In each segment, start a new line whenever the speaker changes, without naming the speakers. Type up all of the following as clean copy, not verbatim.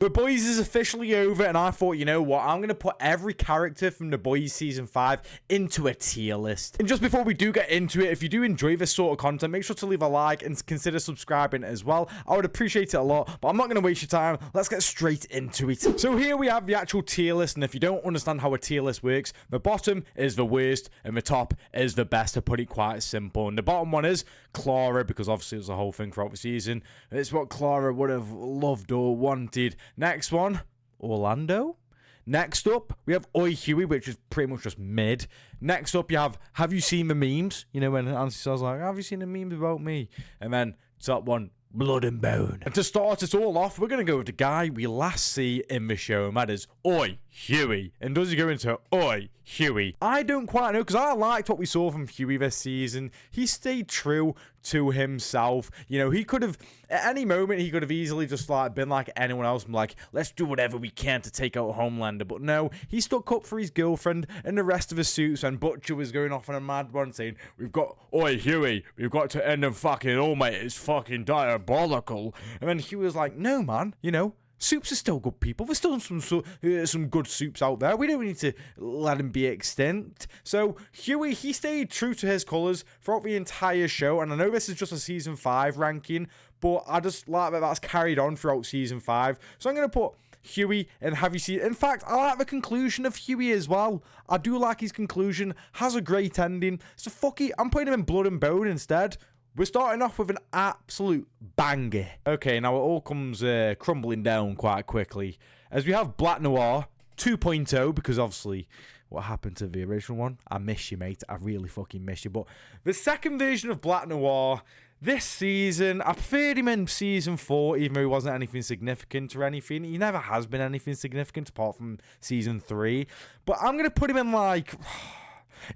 The Boys is officially over, and I thought, you know what, I'm going to put every character from The Boys Season 5 into a tier list. And just before we do get into it, if you do enjoy this sort of content, make sure to leave a like and consider subscribing as well. I would appreciate it a lot, but I'm not going to waste your time. Let's get straight into it. So here we have the actual tier list, and if you don't understand how a tier list works, the bottom is the worst, and the top is the best, to put it quite simple. And the bottom one is Clara, because obviously it was the whole thing throughout the season. It's what Clara would have loved or wanted. Next one, Orlando. Next up, we have Oi Hughie, which is pretty much just mid. Next up, you have you seen the memes? You know, when Nancy says, like, have you seen the memes about me? And then top one, Blood and Bone. And to start us all off, we're going to go with the guy we last see in the show, and that is Oi Hughie. And does he go into Oi Hughie? I don't quite know, because I liked what we saw from Hughie this season. He stayed true to himself. You know, he could have, at any moment, he could have easily just like been like anyone else and like, let's do whatever we can to take out Homelander. But no, he stuck up for his girlfriend and the rest of his suits, and Butcher was going off on a mad one saying, we've got, Oi Hughie, we've got to end him fucking all, mate. It's fucking diabolical. And then Hughie was like, no, man, you know, Soups are still good people. There's still some good Soups out there. We don't need to let him be extinct. So Hughie, he stayed true to his colours throughout the entire show. And I know this is just a season 5 ranking, but I just like that that's carried on throughout season 5. So I'm going to put Hughie and have you seen. In fact, I like the conclusion of Hughie as well. I do like his conclusion. Has a great ending. So fuck it, I'm putting him in Blood and Bone instead. We're starting off with an absolute banger. Okay, now it all comes crumbling down quite quickly, as we have Black Noir 2.0, because obviously what happened to the original one. I miss you, mate. I really fucking miss you. But the second version of Black Noir this season, I preferred him in season 4, even though he wasn't anything significant or anything. He never has been anything significant apart from season 3. But I'm going to put him in like...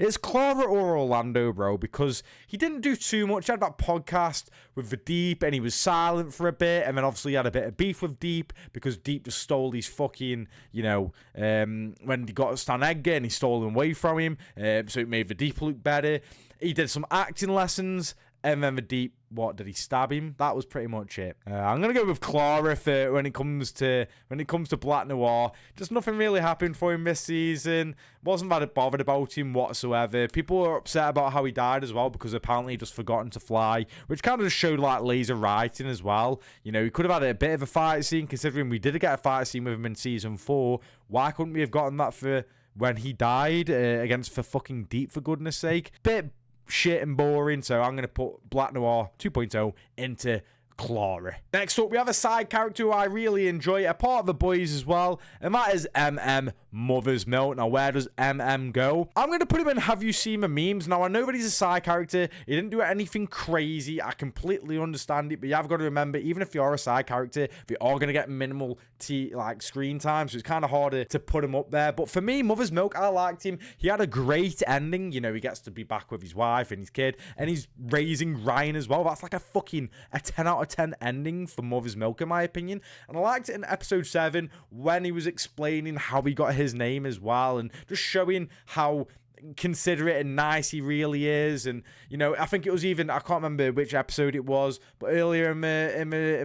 It's Clara or Orlando, bro, because he didn't do too much. He had that podcast with the Deep, and he was silent for a bit, and then obviously he had a bit of beef with Deep, because Deep just stole his fucking, you know, when he got Stan Edgar, and he stole him away from him, so it made the Deep look better. He did some acting lessons, and then the Deep, what, did he stab him? That was pretty much it. I'm going to go with Clara when it comes to Black Noir. Just nothing really happened for him this season. Wasn't that bothered about him whatsoever. People were upset about how he died as well, because apparently he just forgotten to fly, which kind of just showed like laser writing as well. You know, he could have had a bit of a fight scene, considering we did get a fight scene with him in season 4. Why couldn't we have gotten that for when he died against the fucking Deep, for goodness sake? Bit shit and boring, so I'm going to put Black Noir 2.0 into Clara. Next up, we have a side character who I really enjoy, a part of the Boys as well, and that is Mother's Milk. Now, where does go? I'm going to put him in Have You Seen the Memes. Now, I know that he's a side character. He didn't do anything crazy. I completely understand it, but you have got to remember, even if you are a side character, they are going to get minimal screen time, so it's kind of harder to put him up there. But for me, Mother's Milk, I liked him. He had a great ending. You know, he gets to be back with his wife and his kid, and he's raising Ryan as well. That's like a 10 out of 10 ending for Mother's Milk, in my opinion. And I liked it in episode 7 when he was explaining how he got his name as well, and just showing how considerate and nice he really is. And you know, I think it was even, I can't remember which episode it was, but earlier in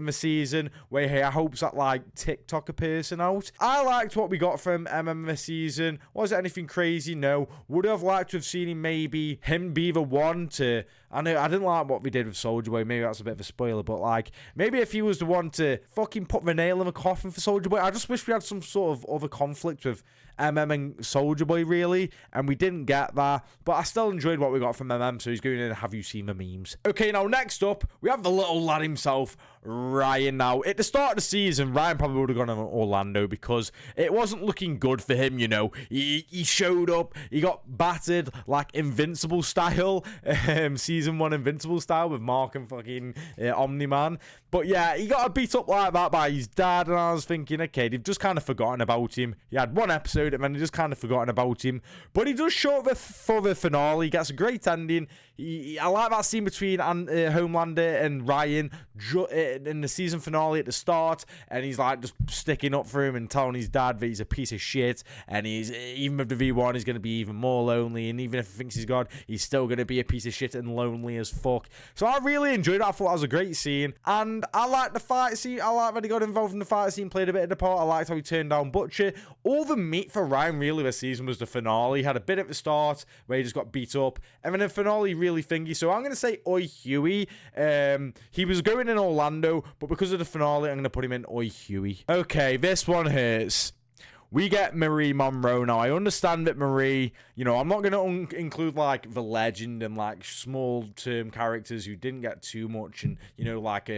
the season, where he hopes that like TikToker person out. I liked what we got from this season. Was it anything crazy? No. Would have liked to have seen him be the one to, I know I didn't like what we did with Soulja Boy, maybe that's a bit of a spoiler, but like maybe if he was the one to fucking put the nail in the coffin for Soulja Boy. I just wish we had some sort of other conflict with and Soulja Boy, really, and we didn't get that, but I still enjoyed what we got from so he's going in Have You Seen the Memes. Okay, now next up, we have the little lad himself, Ryan. Now, at the start of the season, Ryan probably would have gone on Orlando, because it wasn't looking good for him, you know. He showed up, he got battered like Invincible style, season 1 Invincible style with Mark and fucking Omni-Man. But yeah, he got beat up like that by his dad, and I was thinking, okay, they've just kind of forgotten about him. He had one episode, and then they just kind of forgotten about him. But he does show up for the finale. He gets a great ending. I like that scene between Homelander and Ryan it in the season finale at the start, and he's like just sticking up for him and telling his dad that he's a piece of shit, and he's, even with the V1, he's going to be even more lonely, and even if he thinks he's God, he's still going to be a piece of shit and lonely as fuck. So I really enjoyed it. I thought that was a great scene, and I liked the fight scene. I liked that he got involved in the fight scene, played a bit of the part. I liked how he turned down Butcher. All the meat for Ryan really this season was the finale. He had a bit at the start where he just got beat up, and then the finale really thingy. So I'm going to say Oi Hughie. He was going in Orlando, but because of the finale, I'm going to put him in Oi Hughie. Okay, this one hurts. We get Marie Monroe. Now, I understand that Marie, you know, I'm not going to include, like, the legend and, like, small-term characters who didn't get too much and, you know, like,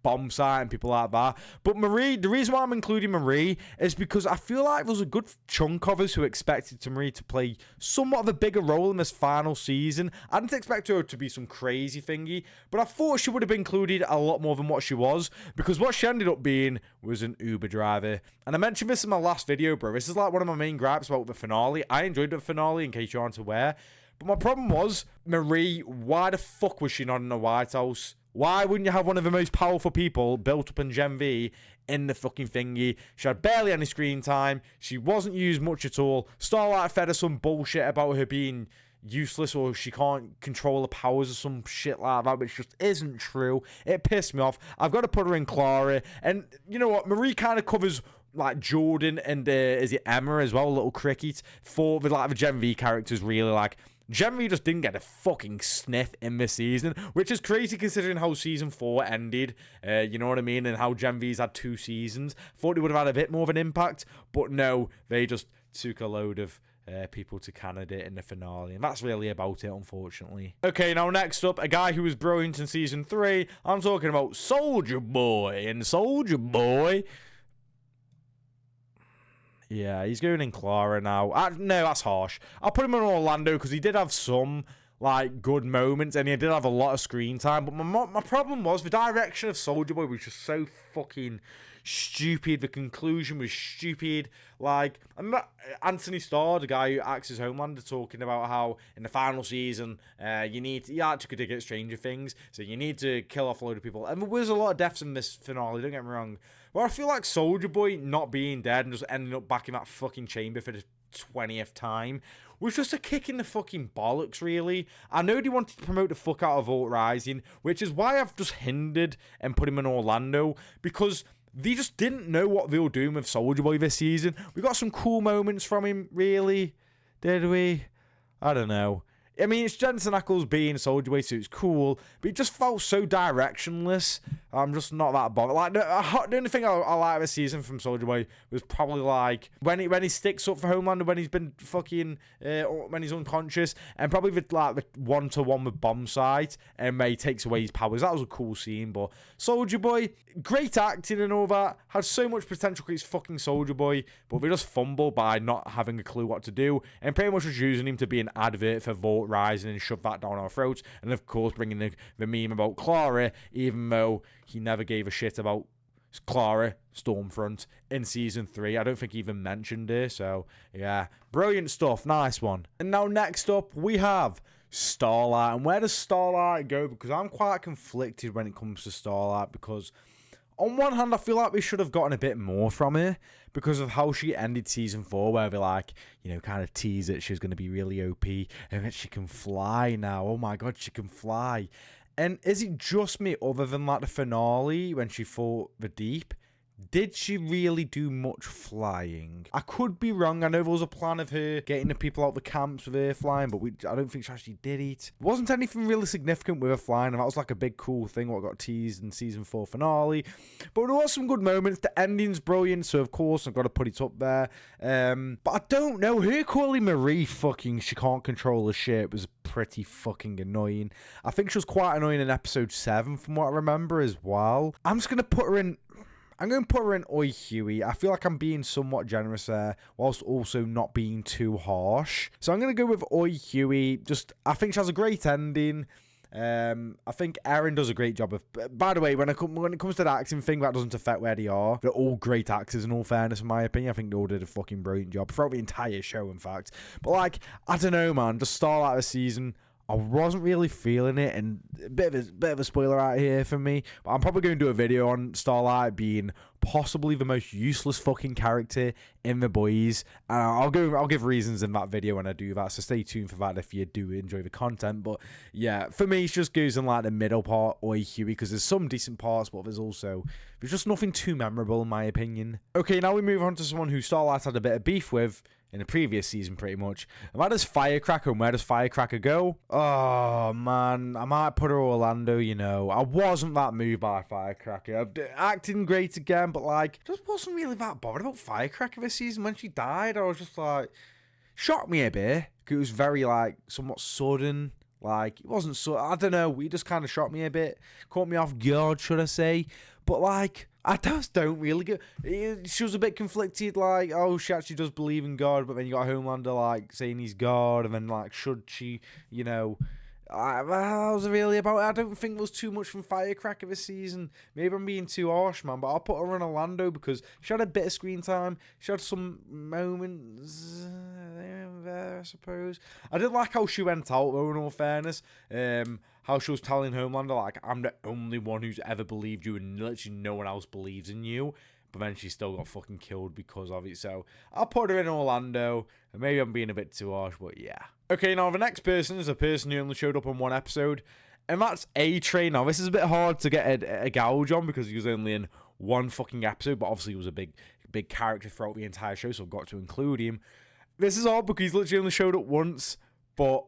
Bomb Sight and people like that. But Marie, the reason why I'm including Marie is because I feel like there's a good chunk of us who expected Marie to play somewhat of a bigger role in this final season. I didn't expect her to be some crazy thingy, but I thought she would have been included a lot more than what she was, because what she ended up being was an Uber driver. And I mentioned this in my last video, bro. This is like one of my main gripes about the finale. I enjoyed the finale, in case you aren't aware. But my problem was, Marie, why the fuck was she not in the White House? Why wouldn't you have one of the most powerful people built up in Gen V in the fucking thingy? She had barely any screen time. She wasn't used much at all. Starlight fed her some bullshit about her being useless or she can't control her powers or some shit like that, which just isn't true. It pissed me off. I've got to put her in Clara. And you know what? Marie kind of covers like Jordan and is it Emma as well, little cricket, for the like the Gen V characters. Really, like Gen V just didn't get a fucking sniff in this season, which is crazy considering how season 4 ended, you know what I mean, and how Gen V's had 2 seasons. Thought they would have had a bit more of an impact, but no, they just took a load of people to Canada in the finale, and that's really about it, unfortunately. Okay, now next up, a guy who was brilliant in season 3. I'm talking about Soldier Boy. And Soldier Boy, yeah, he's going in Clara now. No, that's harsh. I'll put him in Orlando because he did have some like good moments and he did have a lot of screen time. But my problem was the direction of Soldier Boy was just so fucking stupid. The conclusion was stupid. Like, I'm not Anthony Starr, the guy who acts as Homelander, talking about how in the final season you actually could get Stranger Things, so you need to kill off a load of people. And there was a lot of deaths in this finale, don't get me wrong. Well, I feel like Soldier Boy not being dead and just ending up back in that fucking chamber for the 20th time was just a kick in the fucking bollocks, really. I know they wanted to promote the fuck out of Volt Rising, which is why I've just hindered and put him in Orlando, because they just didn't know what they were doing with Soldier Boy this season. We got some cool moments from him, really. Did we? I don't know. I mean, it's Jensen Ackles being Soldier Boy, so it's cool, but it just felt so directionless. I'm just not that bothered. Like, the only thing I like this season from Soldier Boy was probably like when he sticks up for Homelander when he's been fucking when he's unconscious, and probably the 1-to-1 with Bomb Sight, and he takes away his powers. That was a cool scene. But Soldier Boy, great acting and all that, had so much potential because he's fucking Soldier Boy, but we just fumbled by not having a clue what to do, and pretty much just using him to be an advert for Volt Rising and shove that down our throats, and of course bringing the meme about Clara, even though he never gave a shit about Clara Stormfront in season 3. I don't think he even mentioned her. So yeah, brilliant stuff, nice one. And now next up we have Starlight. And where does Starlight go? Because I'm quite conflicted when it comes to Starlight, because on one hand, I feel like we should have gotten a bit more from her because of how she ended season 4, where they kind of tease that she's going to be really OP and that she can fly now. Oh my god, she can fly. And is it just me, other than like the finale when she fought the Deep? Did she really do much flying? I could be wrong. I know there was a plan of her getting the people out the camps with her flying, but I don't think she actually did it. There wasn't anything really significant with her flying, and that was like a big cool thing what got teased in season 4 finale. But there was some good moments. The ending's brilliant, so of course I've got to put it up there. But I don't know. Her calling Marie fucking she can't control her shit was pretty fucking annoying. I think she was quite annoying in episode 7 from what I remember as well. I'm just going to put her in Oi Hughie. I feel like I'm being somewhat generous there, whilst also not being too harsh. So I'm going to go with Oi Hughie. I think she has a great ending. I think Aaron does a great job of... By the way, when it comes to the acting thing, that doesn't affect where they are. They're all great actors, in all fairness, in my opinion. I think they all did a fucking brilliant job throughout the entire show, in fact. But, I don't know, man. The Starlight of the season, I wasn't really feeling it, and a bit of a spoiler out here for me, but I'm probably going to do a video on Starlight being possibly the most useless fucking character in The Boys. I'll give reasons in that video when I do that, so stay tuned for that if you do enjoy the content. But yeah, for me, it just goes in like the middle part, Oi Hughie, because there's some decent parts, but there's just nothing too memorable in my opinion. Okay, now we move on to someone who Starlight had a bit of beef with in the previous season, pretty much. And that is Firecracker. And where does Firecracker go? Oh, man. I might put her Orlando, you know. I wasn't that moved by Firecracker. Acting great again, but, like, just wasn't really that bothered about Firecracker this season. When she died, I was just, like, shocked me a bit. It was very, like, somewhat sudden. Like, it wasn't so... I don't know. It just kind of shocked me a bit. Caught me off guard, should I say. But, like... I just don't really get... She was a bit conflicted, like, oh, she actually does believe in God, but then you got Homelander, like, saying he's God, and then, like, should she, you know... I was really about it. I don't think there was too much from Firecracker this season. Maybe I'm being too harsh, man, but I'll put her in Orlando because she had a bit of screen time. She had some moments there, I suppose. I did like how she went out, though, in all fairness. How she was telling Homelander, like, I'm the only one who's ever believed you and literally no one else believes in you. But then she still got fucking killed because of it. So I'll put her in Orlando. And maybe I'm being a bit too harsh, but yeah. Okay, now the next person is a person who only showed up on one episode. And that's A-Train. Now, this is a bit hard to get a gouge on because he was only in one fucking episode. But obviously he was a big character throughout the entire show, so I've got to include him. This is odd because he's literally only showed up once. But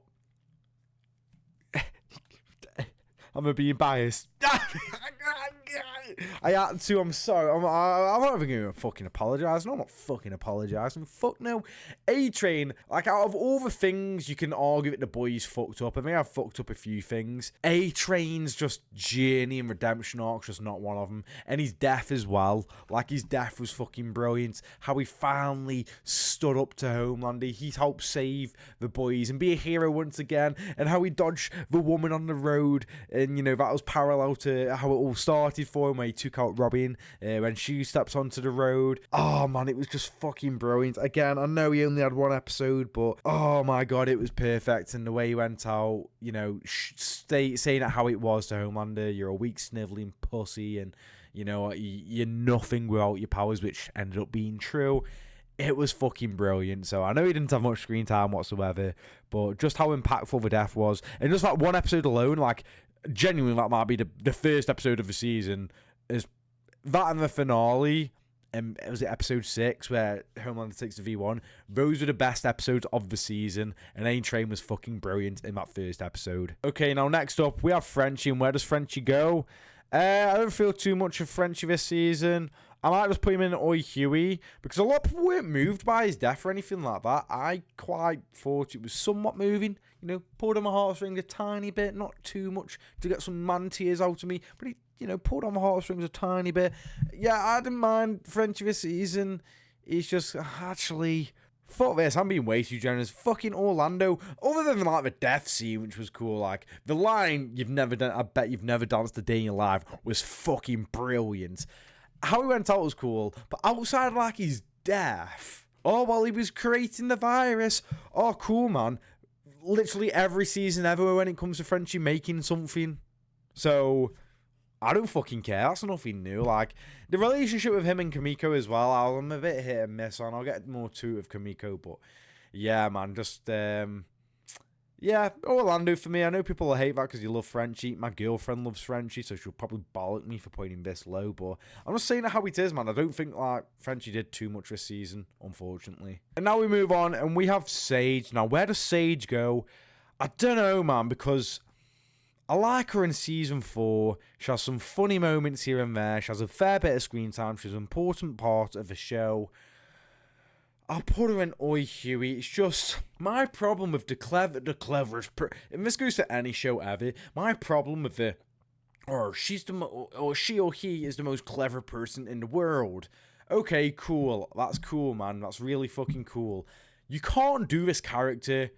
I'm being biased. I had to, I'm sorry. I'm not even going to fucking apologise. No, I'm not fucking apologising. Fuck no. A-Train, like, out of all the things you can argue that the boys fucked up, I think I've fucked up a few things. A-Train's just journey and redemption arc's just not one of them. And his death as well. Like, his death was fucking brilliant. How he finally stood up to Homelander. He helped save the boys and be a hero once again. And how he dodged the woman on the road. And, you know, that was parallel to how it all started for him, where he took out Robin when she steps onto the road. Oh, man, it was just fucking brilliant. Again, I know he only had one episode, but oh, my God, it was perfect. And the way he went out, you know, saying it how it was to Homelander, you're a weak, sniveling pussy, and, you know, you're nothing without your powers, which ended up being true. It was fucking brilliant. So I know he didn't have much screen time whatsoever, but just how impactful the death was. And just that one episode alone, like, genuinely, that might be the first episode of the season. Is that and the finale, and was it episode 6 where Homelander takes the V1? Those were the best episodes of the season, and A-Train was fucking brilliant in that first episode. Okay, now next up we have Frenchie, and where does Frenchie go? I don't feel too much of Frenchie this season. I might just put him in Oi Hughie, because a lot of people weren't moved by his death or anything like that. I quite thought it was somewhat moving. You know, pulled on my heartstrings a tiny bit, not too much to get some man tears out of me, but he, you know, pulled on my heartstrings a tiny bit. Yeah, I didn't mind Frenchie this season. He's just, actually, fuck this, I'm being way too generous. Fucking Orlando, other than, like, the death scene, which was cool, like, the line, I bet you've never danced a day in your life, was fucking brilliant. How he went out was cool, but outside, like, his death, oh, while he was creating the virus, oh, cool, man. Literally every season ever when it comes to Frenchie making something. So, I don't fucking care. That's nothing new. Like, the relationship with him and Kimiko as well, I'm a bit hit and miss on. I'll get more to it with Kimiko, but yeah, man, just, yeah, Orlando for me. I know people will hate that because you love Frenchie. My girlfriend loves Frenchie, so she'll probably bollock me for putting this low. But I'm just saying it how it is, man. I don't think, like, Frenchie did too much this season, unfortunately. And now we move on, and we have Sage. Now, where does Sage go? I don't know, man, because I like her in Season 4. She has some funny moments here and there. She has a fair bit of screen time. She's an important part of the show. I'll put her in Oi Hughie. It's just my problem with the cleverest and this goes to any show ever. My problem with she or he is the most clever person in the world. Okay, cool. That's cool, man. That's really fucking cool. You can't do this character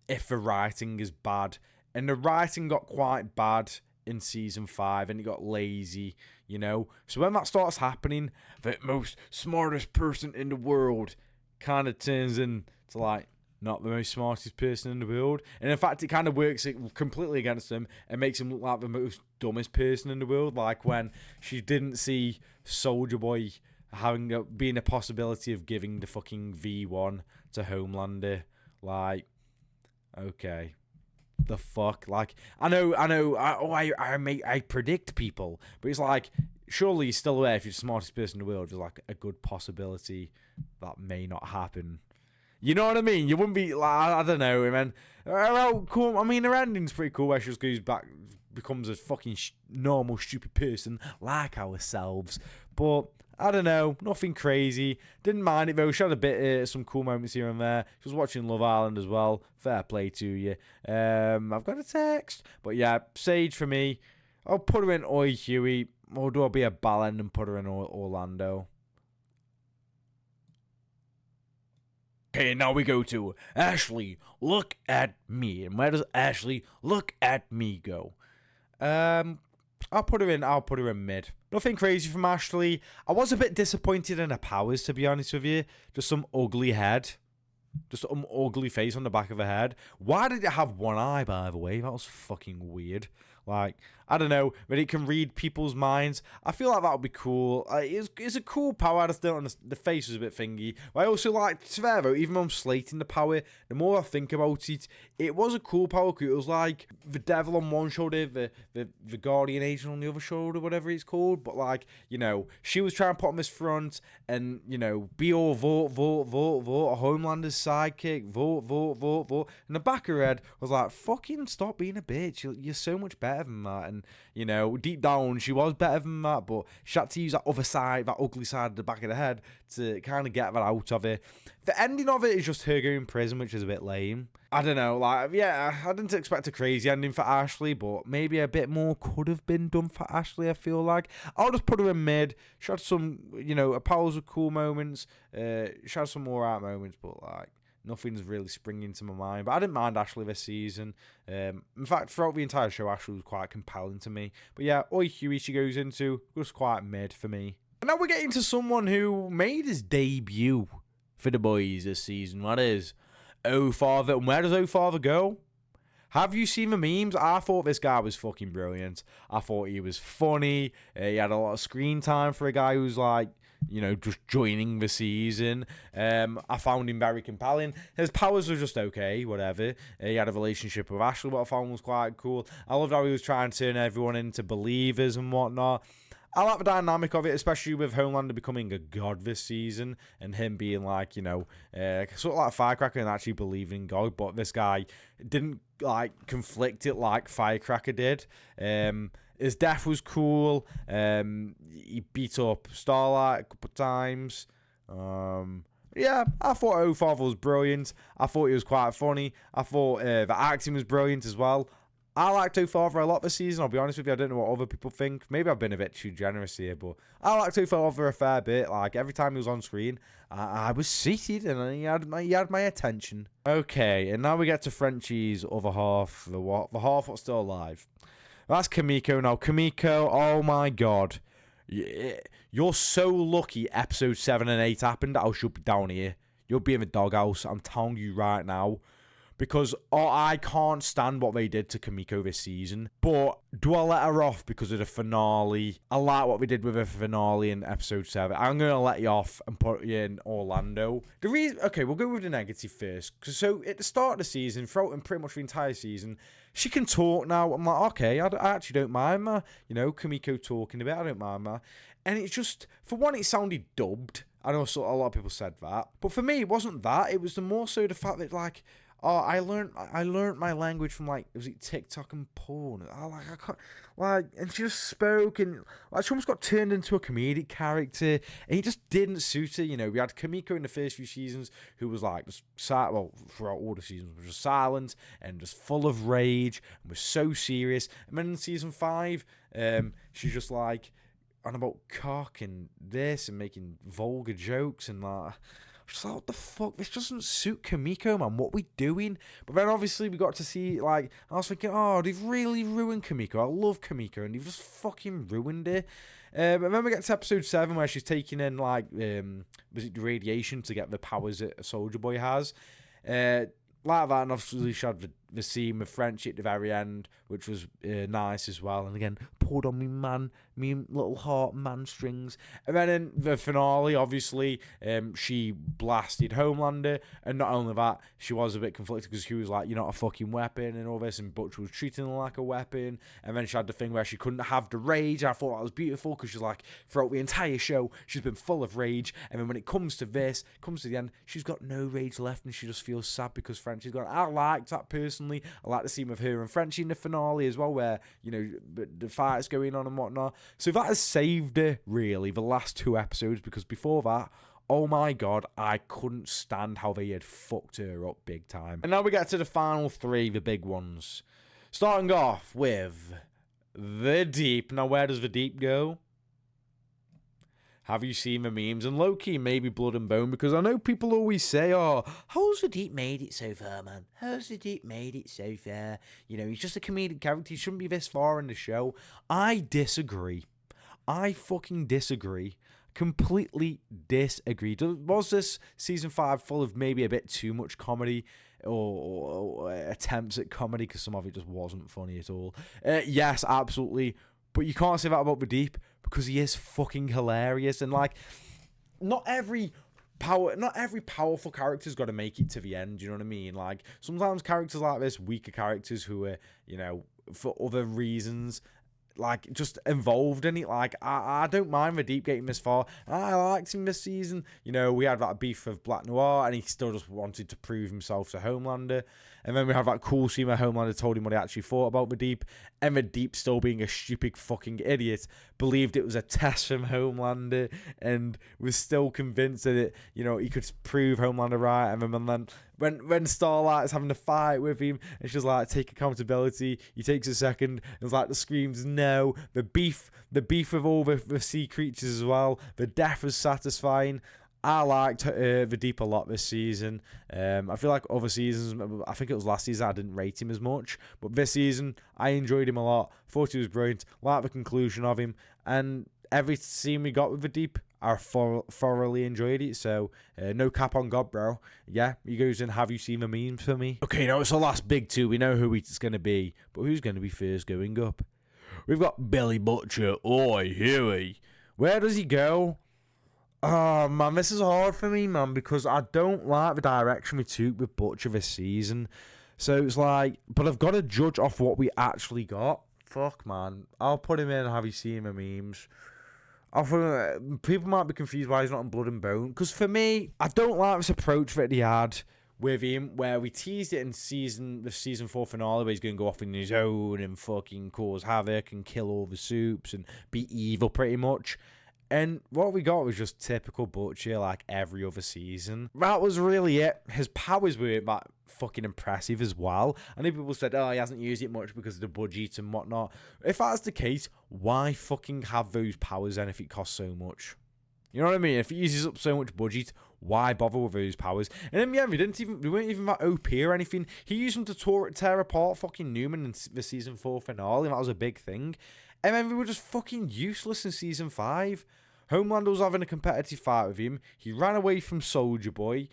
if the writing is bad. And the writing got quite bad in Season 5 and it got lazy, you know? So when that starts happening, the most smartest person in the world kind of turns into, like, not the most smartest person in the world. And in fact, it kind of works it completely against him and makes him look like the most dumbest person in the world. Like when she didn't see Soldier Boy being a possibility of giving the fucking V1 to Homelander. Like, okay. The fuck? Like, I know, I predict people, but it's like, surely you're still aware if you're the smartest person in the world, there's like a good possibility that may not happen. You know what I mean? You wouldn't be like, I don't know, man. Well, cool. I mean, her ending's pretty cool where she just goes back, becomes a fucking normal, stupid person like ourselves. But I don't know, nothing crazy. Didn't mind it though. She had a bit, some cool moments here and there. She was watching Love Island as well. Fair play to you. I've got a text, but yeah, Sage for me. I'll put her in Oi Hughie, or do I be a ballend and put her in Orlando? Okay, now we go to Ashley, look at me. And where does Ashley, look at me go? I'll put her in mid. Nothing crazy from Ashley. I was a bit disappointed in her powers, to be honest with you. Just some ugly head. Just some ugly face on the back of her head. Why did it have one eye, by the way? That was fucking weird. Like, I don't know, but it can read people's minds. I feel like that would be cool. It's a cool power. I just don't the face was a bit thingy. But I also like, to fair though, even though I'm slating the power, the more I think about it, it was a cool power. It was like the devil on one shoulder, the guardian agent on the other shoulder, whatever it's called. But like, you know, she was trying to put on this front and, you know, be all vote, a Homelander's sidekick, vote. And the back of her head was like, fucking stop being a bitch. You're so much better than that. And, you know, deep down, she was better than that, but she had to use that other side, that ugly side of the back of the head to kind of get that out of it. The ending of it is just her going in prison, which is a bit lame. I don't know, like, yeah, I didn't expect a crazy ending for Ashley, but maybe a bit more could have been done for Ashley, I feel like. I'll just put her in mid. She had some, you know, her powers were cool moments. She had some more out moments, but, like, nothing's really springing to my mind. But I didn't mind Ashley this season. In fact, throughout the entire show, Ashley was quite compelling to me. But yeah, Oi Hughie she goes into was quite mid for me. And now we're getting to someone who made his debut for the boys this season. That is Oh Father. And where does Oh Father go? Have you seen the memes? I thought this guy was fucking brilliant. I thought he was funny. He had a lot of screen time for a guy who's like, you know, just joining the season. I found him very compelling. His powers were just okay, whatever. He had a relationship with Ashley, what I found was quite cool. I loved how he was trying to turn everyone into believers and whatnot. I like the dynamic of it, especially with Homelander becoming a god this season and him being like, you know, sort of like Firecracker and actually believing in God, but this guy didn't like conflict it like Firecracker did. His death was cool. He beat up Starlight a couple of times. Yeah, I thought Oh Father was brilliant. I thought he was quite funny. I thought the acting was brilliant as well. I liked Oh Father a lot this season. I'll be honest with you, I don't know what other people think. Maybe I've been a bit too generous here, but I liked Oh Father a fair bit. Like, every time he was on screen, I was seated and he had my attention. Okay, and now we get to Frenchie's other half, the half that's still alive. That's Kimiko now. Kimiko, oh my god. You're so lucky episode 7 and 8 happened. I should be down here. You'll be in the doghouse. I'm telling you right now. Because I can't stand what they did to Kimiko this season. But do I let her off because of the finale? I like what we did with the finale in episode 7. I'm going to let you off and put you in Orlando. The reason, okay, we'll go with the negative first. So at the start of the season, throughout and pretty much the entire season, she can talk now. I'm like, okay, I actually don't mind that. You know, Kimiko talking a bit, I don't mind that. And it's just, for one, it sounded dubbed. I know a lot of people said that. But for me, it wasn't that. It was the more so the fact that, like, oh, I learned my language from, like, was it TikTok and porn? I can't, like, and she just spoke and like she almost got turned into a comedic character, and he just didn't suit her. You know, we had Kimiko in the first few seasons who was like just throughout all the seasons was just silent and just full of rage and was so serious. And then in season 5, she's just like on about cock and this and making vulgar jokes and like. Just like, what the fuck? This doesn't suit Kimiko, man. What we doing? But then obviously we got to see, like, I was thinking, oh, they've really ruined Kimiko. I love Kimiko, and they've just fucking ruined it. And then we get to episode 7 where she's taking in, like, was it the radiation to get the powers that a Soldier Boy has? Like that, and obviously she had the scene with Frenchie at the very end, which was nice as well. And again, pulled on me little heart man strings. And then in the finale, obviously, she blasted Homelander, and not only that, she was a bit conflicted because he was like, "You're not a fucking weapon," and all this, and Butch was treating her like a weapon. And then she had the thing where she couldn't have the rage. I thought that was beautiful because she's like, throughout the entire show, she's been full of rage, and then when it comes to this, comes to the end, she's got no rage left, and she just feels sad because Frenchie's gone. I liked that personally. I like the scene with her and Frenchie in the finale as well, where, you know, the fight's going on and whatnot. So that has saved her, really, the last 2 episodes, because before that, oh my god, I couldn't stand how they had fucked her up big time. And now we get to the final 3, the big ones. Starting off with the Deep. Now, where does the Deep go? Have you seen the memes? And low-key, maybe Blood and Bone, because I know people always say, "Oh, how's the Deep made it so far, man? How's the Deep made it so far? You know, he's just a comedic character. He shouldn't be this far in the show." I disagree. I fucking disagree. Completely disagree. Was this season 5 full of maybe a bit too much comedy or attempts at comedy? Because some of it just wasn't funny at all. Yes, absolutely. But you can't say that about the Deep, because he is fucking hilarious. And like, not every powerful character's got to make it to the end. You know what I mean? Like, sometimes characters like this, weaker characters who are, you know, for other reasons, like, just involved in it. Like, I don't mind the Deep getting this far. I liked him this season. You know, we had that beef with Black Noir, and he still just wanted to prove himself to Homelander. And then we have that cool scene where Homelander told him what he actually thought about the Deep. And the Deep, still being a stupid fucking idiot, believed it was a test from Homelander, and was still convinced that it, you know, he could prove Homelander right. And then when Starlight is having a fight with him, and she's like, "Take accountability," he takes a second, and it's like the screams, "No." The beef with all the sea creatures as well. The death was satisfying. I liked the Deep a lot this season. I feel like other seasons, I think it was last season, I didn't rate him as much. But this season, I enjoyed him a lot. Thought he was brilliant. Liked the conclusion of him. And every scene we got with the Deep, I thoroughly enjoyed it. So, no cap on God, bro. Yeah, he goes in, "Have you seen the memes for me?" Okay, now it's the last big 2. We know who it's going to be. But who's going to be first going up? We've got Billy Butcher. Oi, Hughie. Where does he go? Oh, man, this is hard for me, man, because I don't like the direction we took with Butcher this season. So it's like, but I've got to judge off what we actually got. Fuck, man. I'll put him in, "Have you seen my memes?" People might be confused why he's not in Blood and Bone, because for me, I don't like this approach that he had with him, where we teased it in the season 4 finale, where he's going to go off on his own and fucking cause havoc and kill all the soups and be evil pretty much. And what we got was just typical Butcher, like every other season. That was really it. His powers weren't that fucking impressive as well. I know people said, "Oh, he hasn't used it much because of the budget and whatnot." If that's the case, why fucking have those powers then if it costs so much? You know what I mean? If it uses up so much budget, why bother with those powers? And in the end, we weren't even that OP or anything. He used them to tear apart fucking Newman in the season 4 finale, and that was a big thing. And then we were just fucking useless in season 5. Homelander was having a competitive fight with him. He ran away from Soldier Boy.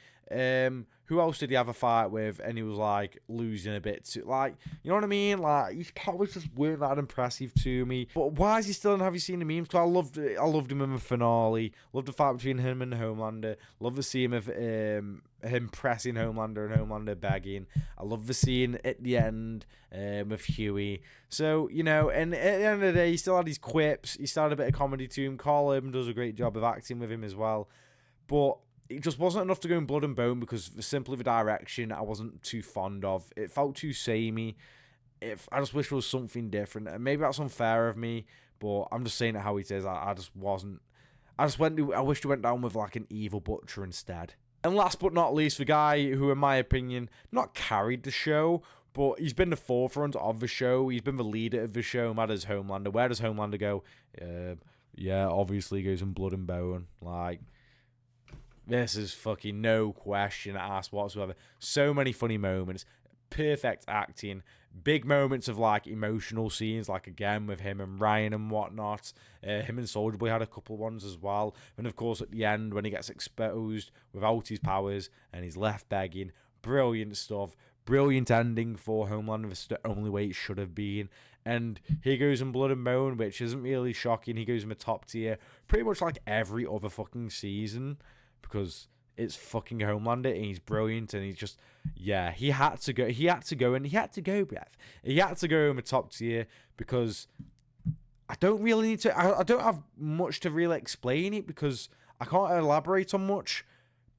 Who else did he have a fight with? And he was like losing a bit to, like, you know what I mean? Like, his powers just weren't that impressive to me. But why is he still in Have You Seen the Memes? Because I loved him in the finale. Loved the fight between him and Homelander. Love the scene of him pressing Homelander and Homelander begging. I love the scene at the end with Hughie. So, you know, and at the end of the day, he still had his quips. He started a bit of comedy to him. Carl Urban does a great job of acting with him as well. But it just wasn't enough to go in Blood and Bone, because simply the direction I wasn't too fond of. It felt too samey. I just wish there was something different. And maybe that's unfair of me, but I'm just saying it how it is. I just wasn't. I wish he went down with like an evil Butcher instead. And last but not least, the guy who, in my opinion, not carried the show, but he's been the forefront of the show. He's been the leader of the show. And that is Homelander. Where does Homelander go? Yeah, obviously he goes in Blood and Bone. Like, this is fucking no question asked whatsoever. So many funny moments. Perfect acting. Big moments of, like, emotional scenes, like, again, with him and Ryan and whatnot. Him and Soulja Boy had a couple ones as well. And, of course, at the end, when he gets exposed without his powers and he's left begging, brilliant stuff. Brilliant ending for Homelander. This is the only way it should have been. And he goes in Blood and Bone, which isn't really shocking. He goes in the top tier, pretty much like every other fucking season, because it's fucking Homelander, and he's brilliant, and he's just, yeah, he had to go, Beth. He had to go in the top tier, because I don't really need to, I don't have much to really explain it, because I can't elaborate on much,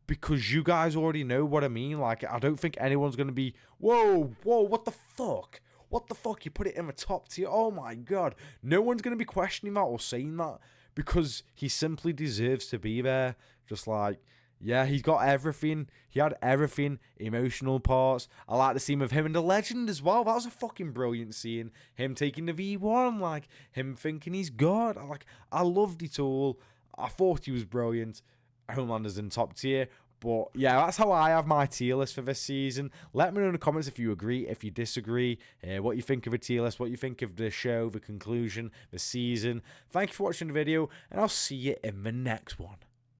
because you guys already know what I mean. Like, I don't think anyone's going to be, whoa, what the fuck? What the fuck? You put it in the top tier? Oh my god. No one's going to be questioning that or saying that, because he simply deserves to be there. Just like, yeah, he's got everything. He had everything. Emotional parts. I like the scene with him and the Legend as well. That was a fucking brilliant scene. Him taking the V1, like, him thinking he's God. I loved it all. I thought he was brilliant. Homelander's in top tier. But yeah, that's how I have my tier list for this season. Let me know in the comments if you agree, if you disagree, what you think of a tier list, what you think of the show, the conclusion, the season. Thank you for watching the video, and I'll see you in the next one.